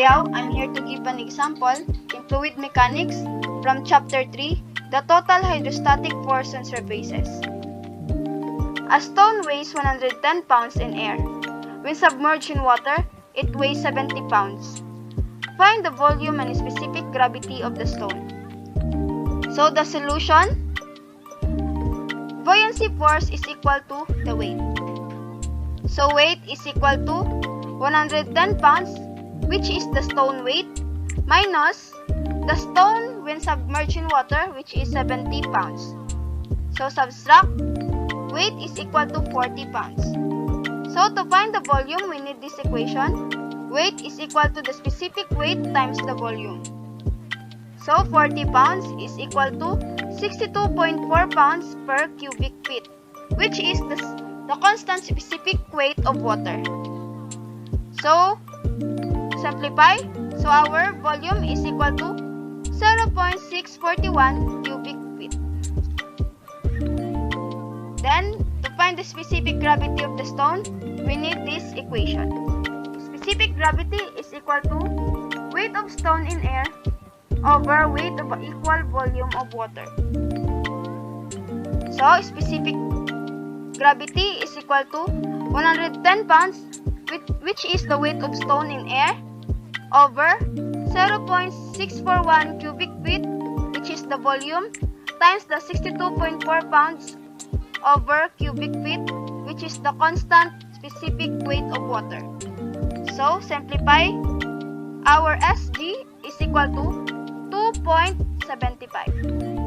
Bayaw, I'm here to give an example in fluid mechanics from Chapter 3, the Total Hydrostatic Force on Surfaces. A stone weighs 110 pounds in air. When submerged in water, it weighs 70 pounds. Find the volume and specific gravity of the stone. So the solution, buoyancy force is equal to the weight. So weight is equal to 110 pounds, which is the stone weight, minus the stone when submerged in water, which is 70 pounds. So subtract, weight is equal to 40 pounds. So to find the volume, we need this equation. Weight is equal to the specific weight times the volume. So 40 pounds is equal to 62.4 pounds per cubic feet, which is the constant specific weight of water. So, simplify. So our volume is equal to 0.641 cubic feet. Then, to find the specific gravity of the stone, we need this equation. Specific gravity is equal to weight of stone in air over weight of equal volume of water. So, specific gravity is equal to 110 pounds, which is the weight of stone in air, over 0.641 cubic feet, which is the volume, times the 62.4 pounds over cubic feet, which is the constant specific weight of water. So, simplify. Our SG is equal to 2.75.